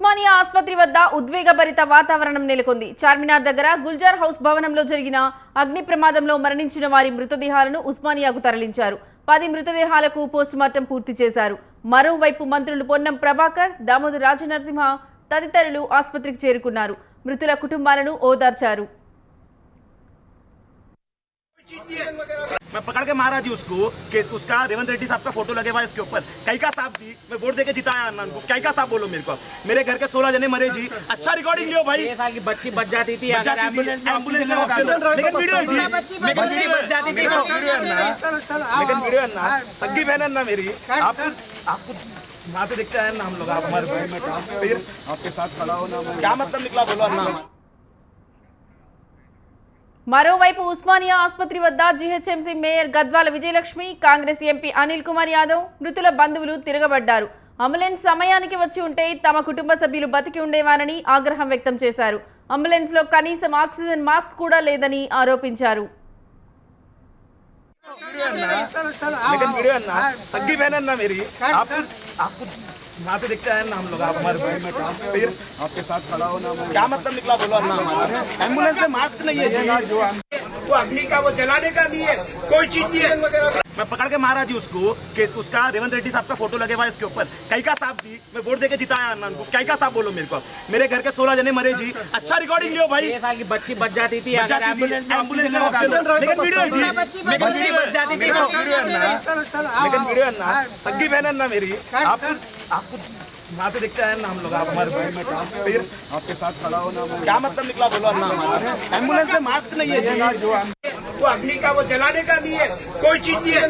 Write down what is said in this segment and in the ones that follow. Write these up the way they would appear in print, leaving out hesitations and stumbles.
ఉస్మానియా ఆసుపత్రి వద్ద ఉద్వేగభరిత వాతావరణం నెలకొంది. చార్మినార్ దగ్గర గుల్జార్ హౌస్ భవనంలో జరిగిన అగ్ని ప్రమాదంలో మరణించిన వారి మృతదేహాలను ఉస్మానియాకు తరలించారు. 10 మృతదేహాలకు పోస్టుమార్టం పూర్తి చేశారు. మరోవైపు మంత్రులు పొన్నం ప్రభాకర్, దామోదర్ రాజనరసింహ తదితరులు ఆసుపత్రికి చేరుకున్నారు. మృతుల కుటుంబాలను ఓదార్చారు. मैं पकड़ के मारा जी उसको कि उसका रेवंत रेड्डी साहब का फोटो लगे हुआ है उसके ऊपर। कैका साहब जी मैं वोट देके जिताया अन्ना को। कैका साहब बोलो मेरे को। मेरे घर के 16 जने मरे जी। अच्छा रिकॉर्डिंग लियो भाई। 6 साल की बच्ची बच जाती थी अगर एम्बुलेंस में ऑक्सीजन लेकिन वीडियो जी लेकिन वीडियो बच जाती थी लेकिन वीडियो अन्ना सगी बहन अन्ना मेरी आपको वहाँ से देखते हैं ना हम लोग। आप हमारे भाई में काम फिर आपके साथ खड़ा होना क्या मतलब निकला बोलो अन्ना। మరోవైపు ఉస్మానియా ఆసుపత్రి వద్ద GHMC mayor Gadwal Vijayalakshmi, Congress MP Anil Kumar Yadav, మృతుల బంధువులు తిరగబడ్డారు. అంబులెన్స్ సమయానికి వచ్చి ఉంటే తమ కుటుంబ సభ్యులు బతికి ఉండేవారని ఆగ్రహం వ్యక్తం చేశారు. అంబులెన్స్ లో కనీసం ఆక్సిజన్ మాస్క్ కూడా లేదని ఆరోపించారు. लेकिन वीडियो अन्ना सगी बहन अन्ना मेरी आपको वहाँ से देखते हैं ना हम लोग। आप हमारे भाई में काम फिर आपके साथ खड़ा होना क्या मतलब निकला बोलो अन्ना। एम्बुलेंस में मास्क नहीं है जो वो अग्नि का वो जलाने का नहीं है कोई चीज नहीं है। मैं पकड़ के मारा जी उसको कि उसका रेवंत रेड्डी साहब का फोटो लगे हुआ है उसके ऊपर। कैका साहब जी मैं वोट देके जिताया अन्ना को। कैका साहब बोलो मेरे को। मेरे घर के 16 जने मरे जी। अच्छा रिकॉर्डिंग लियो भाई। 6 साल की बच्ची बच जाती थी अगर एम्बुलेंस में ऑक्सीजन लेकिन वीडियो जी लेकिन बच्ची बच जाती थी लेकिन वीडियो अन्ना सगी बहन अन्ना मेरी आपको वहाँ से देखते हैं ना हम लोग। आप हमारे भाई में काम फिर आपके साथ खड़ा होना क्या मतलब निकला बोलो अन्ना। एम्बुलेंस में मास्क नहीं है जो वो अग्नि का वो जलाने का नहीं है कोई चीज नहीं है।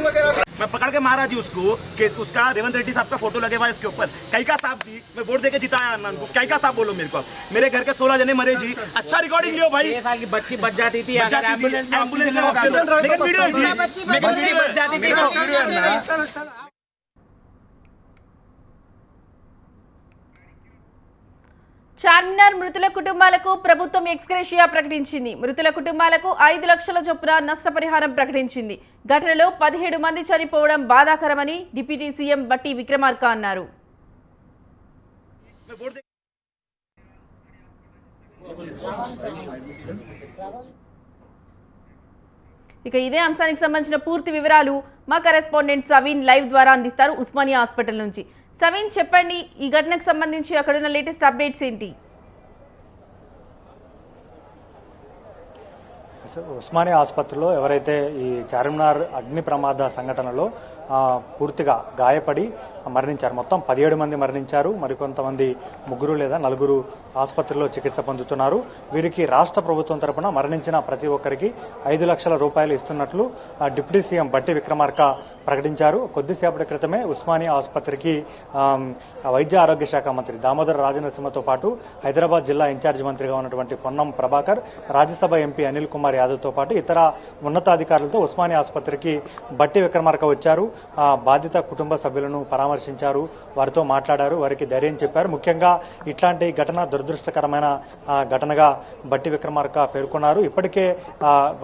मैं पकड़ के मारा जी उसको कि उसका रेवंत रेड्डी साहब का फोटो लगे हुआ है उसके ऊपर। कैका साहब जी मैं वोट देके जिताया अन्ना को। कैका साहब बोलो मेरे को। मेरे घर के 16 जने मरे जी। अच्छा रिकॉर्डिंग लियो भाई। 6 साल की बच्ची बच जाती थी अगर एम्बुलेंस में ऑक्सीजन लेकिन वीडियो जी लेकिन बच्ची बच जाती थी చార్మినార్ మృతుల కుటుంబాలకు ప్రభుత్వం ఎక్స్గ్రేషియా ప్రకటించింది. మృతుల కుటుంబాలకు 5 లక్షల చొప్పున నష్టపరిహారం ప్రకటించింది. ఘటనలో 17 మంది చనిపోవడం బాధాకరమని డిప్యూటీ సీఎం బట్టి విక్రమార్క అన్నారు. ఇక ఇదే అంశానికి సంబంధించిన పూర్తి వివరాలు మా కరెస్పాండెంట్ సవీన్ లైవ్ ద్వారా అందిస్తారు ఉస్మానియా హాస్పిటల్ నుంచి. సవీన్ చెప్పండి, ఈ ఘటనకు సంబంధించి అక్కడున్న లేటెస్ట్ అప్డేట్స్ ఏంటి? ఉస్మానియా ఆసుపత్రిలో ఎవరైతే ఈ చార్మినార్ అగ్ని ప్రమాద సంఘటనలో పూర్తిగా గాయపడి మరణించారు. మొత్తం 17 మంది మరణించారు. మరికొంతమంది 3 లేదా 4 ఆసుపత్రిలో చికిత్స పొందుతున్నారు. వీరికి రాష్ట్ర ప్రభుత్వం తరపున మరణించిన ప్రతి ఒక్కరికి 5 లక్షల రూపాయలు ఇస్తున్నట్లు డిప్యూటీ సీఎం బట్టి విక్రమార్క ప్రకటించారు. కొద్దిసేపటి క్రితమే ఉస్మానియా ఆసుపత్రికి వైద్య ఆరోగ్య శాఖ మంత్రి దామోదర్ రాజనరసింహతో పాటు హైదరాబాద్ జిల్లా ఇన్ఛార్జి మంత్రిగా ఉన్నటువంటి పొన్నం ప్రభాకర్, రాజ్యసభ ఎంపీ అనిల్ కుమార్ యాదవ్తో పాటు ఇతర ఉన్నతాధికారులతో ఉస్మానియా ఆసుపత్రికి బట్టి విక్రమార్క వచ్చారు. బాధిత కుటుంబ సభ్యులను పరామర్శించారు, వారితో మాట్లాడారు, వారికి ధైర్యం చెప్పారు. ముఖ్యంగా ఇట్లాంటి ఘటన దురదృష్టకరమైన ఘటనగా బట్టి విక్రమార్క పేర్కొన్నారు. ఇప్పటికే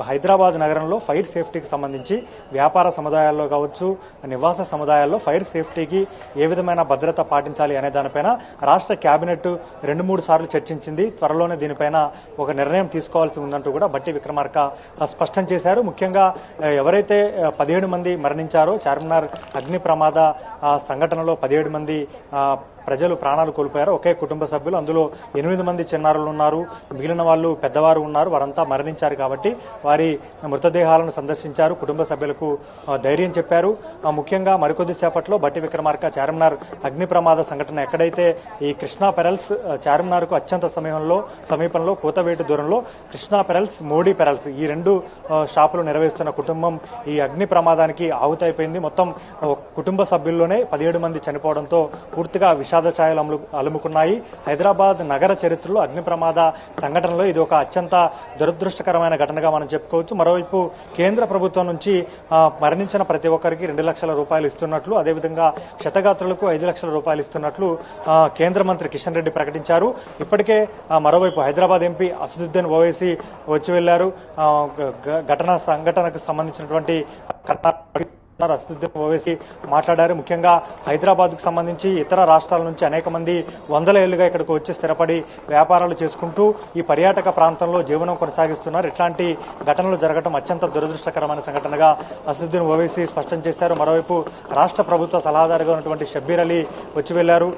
హైదరాబాద్ నగరంలో ఫైర్ సేఫ్టీకి సంబంధించి వ్యాపార సముదాయాల్లో కావచ్చు, నివాస సముదాయాల్లో ఫైర్ సేఫ్టీకి ఏ విధమైన భద్రత పాటించాలి అనే దానిపైన రాష్ట్ర కేబినెట్ 2-3 సార్లు చర్చించింది. త్వరలోనే దీనిపైన ఒక నిర్ణయం తీసుకోవాల్సి ఉందంటూ కూడా బట్టి విక్రమార్క స్పష్టం చేశారు. ముఖ్యంగా ఎవరైతే 17 మంది మరణించారో చార్మినార్ అగ్ని ప్రమాద సంఘటనలో 17 మంది ప్రజలు ప్రాణాలు కోల్పోయారు. ఒకే కుటుంబ సభ్యులు, అందులో 8 మంది చిన్నారులు ఉన్నారు, మిగిలిన వాళ్ళు పెద్దవారు ఉన్నారు. వారంతా మరణించారు కాబట్టి వారి మృతదేహాలను సందర్శించారు, కుటుంబ సభ్యులకు ధైర్యం చెప్పారు. ముఖ్యంగా మరికొద్ది సేపట్లో బట్టి విక్రమార్క చార్మినార్ అగ్ని ప్రమాద సంఘటన ఎక్కడైతే ఈ కృష్ణా పెరల్స్ చార్మినార్కు అత్యంత సమీపంలో కూతవేటు దూరంలో కృష్ణా పెరల్స్, మోడీ పెరల్స్ ఈ 2 షాపులు నిర్వహిస్తున్న కుటుంబం ఈ అగ్ని ప్రమాదానికి ఆహుతైపోయింది. మొత్తం కుటుంబ సభ్యుల్లోనే 17 మంది చనిపోవడంతో పూర్తిగా విషాద ఛాయలు అలుముకున్నాయి. హైదరాబాద్ నగర చరిత్రలో అగ్ని ప్రమాద సంఘటనలో ఇది ఒక అత్యంత దురదృష్టకరమైన ఘటనగా మనం చెప్పుకోవచ్చు. మరోవైపు కేంద్ర ప్రభుత్వం నుంచి మరణించిన ప్రతి ఒక్కరికి 2 లక్షల రూపాయలు ఇస్తున్నట్లు, అదేవిధంగా క్షతగాత్రులకు 5 లక్షల రూపాయలు ఇస్తున్నట్లు కేంద్ర మంత్రి కిషన్ రెడ్డి ప్రకటించారు. ఇప్పటికే మరోవైపు హైదరాబాద్ ఎంపీ అసదుద్దీన్ ఓవైసీ వచ్చి వెళ్లారు. సంఘటనకు సంబంధించినటువంటి అసదుద్దీన్ ఓవైసీ మాట్లాడారు. ముఖ్యంగా హైదరాబాద్కు సంబంధించి ఇతర రాష్ట్రాల నుంచి అనేక మంది వందల ఏళ్లుగా ఇక్కడికి వచ్చి స్థిరపడి వ్యాపారాలు చేసుకుంటూ ఈ పర్యాటక ప్రాంతంలో జీవనం కొనసాగిస్తున్నారు. ఇట్లాంటి ఘటనలు జరగడం అత్యంత దురదృష్టకరమైన సంఘటనగా అసదుద్దీన్ ఓవైసీ స్పష్టం చేశారు. మరోవైపు రాష్ట్ర ప్రభుత్వ సలహాదారుగా ఉన్నటువంటి షబ్బీర్ అలీ వచ్చి వెళ్లారు.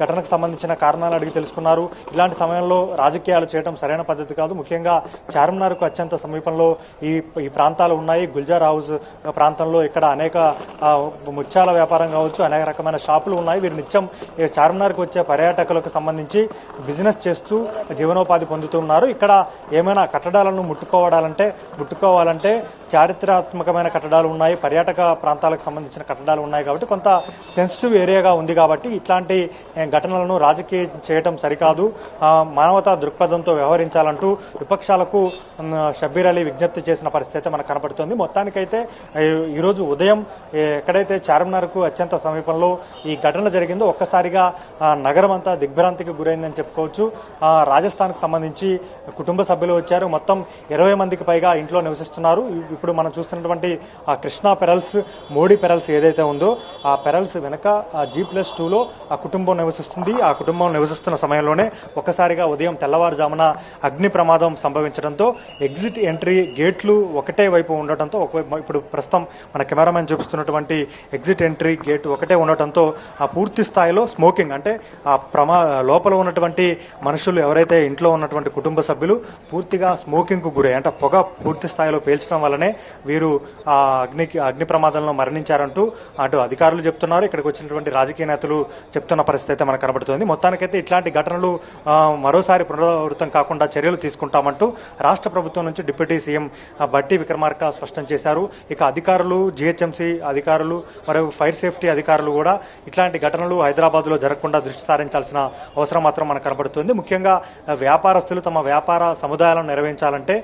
ఘటనకు సంబంధించిన కారణాలు అడిగి తెలుసుకున్నారు. ఇలాంటి సమయంలో రాజకీయాలు చేయడం సరైన పద్ధతి కాదు. ముఖ్యంగా చార్మినార్కు అత్యంత సమీపంలో ఈ ప్రాంతాలు ఉన్నాయి. గుల్జార్ హౌస్ ప్రాంతంలో ఇక్కడ అనేక ముత్యాల వ్యాపారం కావచ్చు, అనేక రకమైన షాపులు ఉన్నాయి. వీరు నిత్యం చార్మినార్కి వచ్చే పర్యాటకులకు సంబంధించి బిజినెస్ చేస్తూ జీవనోపాధి పొందుతున్నారు. ఇక్కడ ఏమైనా కట్టడాలను ముట్టుకోవాలంటే చారిత్రాత్మకమైన కట్టడాలు ఉన్నాయి, పర్యాటక ప్రాంతాలకు సంబంధించిన కట్టడాలు ఉన్నాయి. కాబట్టి కొంత సెన్సిటివ్ ఏరియాగా ఉంది. కాబట్టి ఇట్లాంటి ఘటనలను రాజకీయం చేయటం సరికాదు, మానవతా దృక్పథంతో వ్యవహరించాలంటూ విపక్షాలకు షబ్బీర్ అలీ విజ్ఞప్తి చేసిన పరిస్థితి మనకు కనపడుతుంది. మొత్తానికైతే ఈరోజు ఉదయం ఎక్కడైతే చార్మినార్కు అత్యంత సమీపంలో ఈ ఘటన జరిగిందో ఒక్కసారిగా నగరం అంతా దిగ్భ్రాంతికి గురైందని చెప్పుకోవచ్చు. రాజస్థాన్కు సంబంధించి కుటుంబ సభ్యులు వచ్చారు. మొత్తం 20 మందికి పైగా ఇంట్లో నివసిస్తున్నారు. ఇప్పుడు మనం చూస్తున్నటువంటి ఆ కృష్ణా పెరల్స్, మోడీ పెరల్స్ ఏదైతే ఉందో ఆ పెరల్స్ వెనక G+2లో ఆ కుటుంబం నివసిస్తుంది. ఆ కుటుంబం నివసిస్తున్న సమయంలోనే ఒక్కసారిగా ఉదయం తెల్లవారుజామున అగ్ని ప్రమాదం సంభవించడంతో ఎగ్జిట్ ఎంట్రీ గేట్లు ఒకటే వైపు ఉండటంతో ఇప్పుడు ప్రస్తుతం మన కెమెరామెన్ చూపిస్తున్నటువంటి ఎగ్జిట్ ఎంట్రీ గేట్ ఒకటే ఉండటంతో ఆ పూర్తి స్థాయిలో స్మోకింగ్ అంటే ఆ లోపల ఉన్నటువంటి మనుషులు ఎవరైతే ఇంట్లో ఉన్నటువంటి కుటుంబ సభ్యులు పూర్తిగా స్మోకింగ్కు గురై అంటే పొగ పూర్తి స్థాయిలో పేల్చడం వల్లనే వీరు ఆ అగ్ని ప్రమాదంలో మరణించారంటూ అటు అధికారులు చెప్తున్నారు. ఇక్కడికి వచ్చినటువంటి రాజకీయ నేతలు చెప్తున్న పరిస్థితి అయితే మనకు కనబడుతుంది. మొత్తానికైతే ఇట్లాంటి ఘటనలు మరోసారి పునరావృతం కాకుండా చర్యలు తీసుకుంటామంటూ రాష్ట్ర ప్రభుత్వం నుంచి డిప్యూటీ సీఎం బట్టి విక్రమార్క స్పష్టం చేశారు. ఇక అధికారులు, జిహెచ్ఎంసీ అధికారులు, మరియు ఫైర్ సేఫ్టీ అధికారులు కూడా ఇట్లాంటి ఘటనలు హైదరాబాద్లో జరగకుండా దృష్టి సారించాల్సిన అవసరం మాత్రం మనకు కనబడుతుంది. ముఖ్యంగా వ్యాపారస్తులు తమ వ్యాపార సముదాయాలను నిర్వహించాలంటే,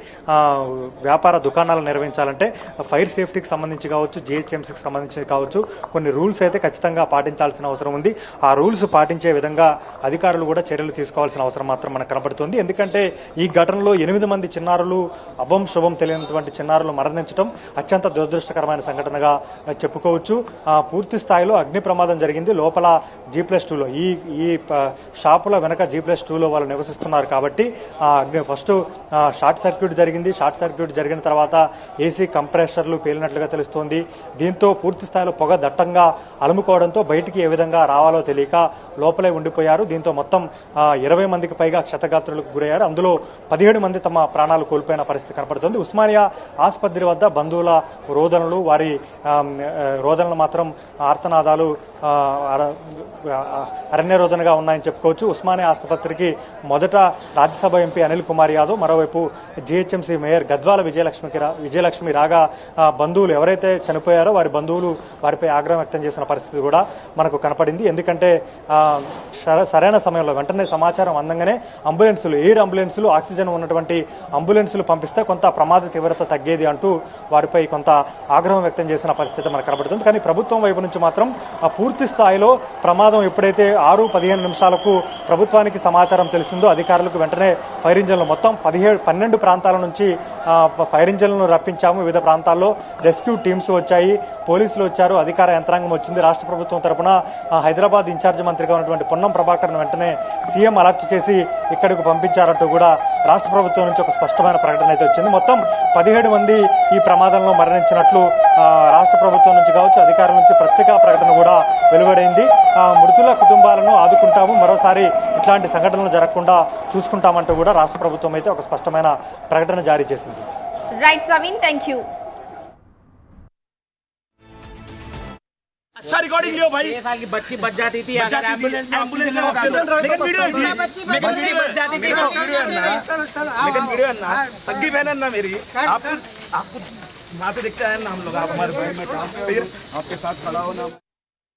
వ్యాపార దుకాణాలను నిర్వహించాలంటే ఫైర్ సేఫ్టీకి సంబంధించి కావచ్చు, జిహెచ్ఎంసీకి సంబంధించి కావచ్చు కొన్ని రూల్స్ అయితే ఖచ్చితంగా పాటించాల్సిన అవసరం ఉంది. ఆ రూల్స్ పాటించే విధంగా అధికారులు కూడా చర్యలు తీసుకోవాల్సిన అవసరం మాత్రం మనకు కనబడుతుంది. ఎందుకంటే ఈ ఘటనలో 8 మంది చిన్నారులు, అభం శుభం తెలియనటువంటి చిన్నారులు మరణించడం అత్యంత దురదృష్టకరమైన సంఘటనగా చెప్పుకోవచ్చు. పూర్తి స్థాయిలో అగ్ని ప్రమాదం జరిగింది లోపల G+2లో. ఈ షాపుల వెనక G+2లో వాళ్ళు నివసిస్తున్నారు. కాబట్టి ఫస్ట్ షార్ట్ సర్క్యూట్ జరిగింది. షార్ట్ సర్క్యూట్ జరిగిన తర్వాత ఏసీ కంప్రెషర్లు పేలినట్లుగా తెలుస్తోంది. దీంతో పూర్తి స్థాయిలో పొగ దట్టంగా అలుముకోవడంతో బయటికి ఏ విధంగా రావాలో తెలియక లోపలే ఉండిపోయారు. దీంతో మొత్తం 20 మందికి పైగా క్షతగాత్రులకు గురయ్యారు. అందులో 17 మంది తమ ప్రాణాలు కోల్పోయిన పరిస్థితి కనపడుతుంది. ఉస్మానియా ఆసుపత్రి వద్ద బంధువుల రోదనలు, వారి రోదనలు మాత్రం ఆర్తనాదాలు అరణ్యరోధనగా ఉన్నాయని చెప్పుకోవచ్చు. ఉస్మానియా ఆసుపత్రికి మొదట రాజ్యసభ ఎంపీ అనిల్ కుమార్ యాదవ్, మరోవైపు జిహెచ్ఎంసీ మేయర్ గద్వాల విజయలక్ష్మి రాగా బంధువులు ఎవరైతే చనిపోయారో వారి బంధువులు వారిపై ఆగ్రహం వ్యక్తం చేసిన పరిస్థితి కూడా మనకు కనపడింది. ఎందుకంటే సరైన సమయంలో వెంటనే సమాచారం అందంగానే అంబులెన్సులు, ఎయిర్ అంబులెన్సులు, ఆక్సిజన్ ఉన్నటువంటి అంబులెన్సులు పంపిస్తే కొంత ప్రమాద తీవ్రత తగ్గేది అంటూ వారిపై కొంత ఆగ్రహం వ్యక్తం చేసిన పరిస్థితి మనకు కనబడుతుంది. కానీ ప్రభుత్వం వైపు నుంచి మాత్రం పూర్తి స్థాయిలో ప్రమాదం ఎప్పుడైతే 6-15 నిమిషాలకు ప్రభుత్వానికి సమాచారం తెలిసిందో అధికారులకు వెంటనే ఫైర్ ఇంజన్లు మొత్తం 12 ప్రాంతాల నుంచి ఫైర్ ఇంజన్లను రప్పించాము. వివిధ ప్రాంతాల్లో రెస్క్యూ టీమ్స్ వచ్చాయి, పోలీసులు వచ్చారు, అధికార యంత్రాంగం వచ్చింది. రాష్ట్ర ప్రభుత్వం తరఫున హైదరాబాద్ ఇన్ఛార్జ్ మంత్రిగా ఉన్నటువంటి పొన్నం ప్రభాకర్ను వెంటనే సీఎం అలర్ట్ చేసి ఇక్కడికి పంపించారంటూ కూడా రాష్ట్ర ప్రభుత్వం నుంచి ఒక స్పష్టమైన ప్రకటన అయితే వచ్చింది. మొత్తం 17 మంది ఈ ప్రమాదంలో మరణించినట్లు రాష్ట్ర ప్రభుత్వం నుంచి కావచ్చు, అధికారుల నుంచి ప్రత్యేక ప్రకటన కూడా వెలువడైంది. మృతుల కుటుంబాలను ఆదుకుంటాము, మరోసారి ఇట్లాంటి సంఘటనలు జరగకుండా చూసుకుంటామంటూ కూడా రాష్ట్ర ప్రభుత్వం అయితే ఒక స్పష్టమైన ప్రకటన జారీ చేసింది. Right సవిన్, thank you. अच्छा रिकॉर्डिंग लियो भाई। 6 साल की बच्ची बच जाती थी अगर एम्बुलेंस में ऑक्सीजन लेकिन वीडियो है जी, लेकिन बच्ची बच जाती थी। लेकिन वीडियो है ना, सगी बहन है ना मेरी, आपको वहाँ पे दिखता है ना हम लोग, आप हमारे भाई, मैं आपके साथ खड़ा हो ना।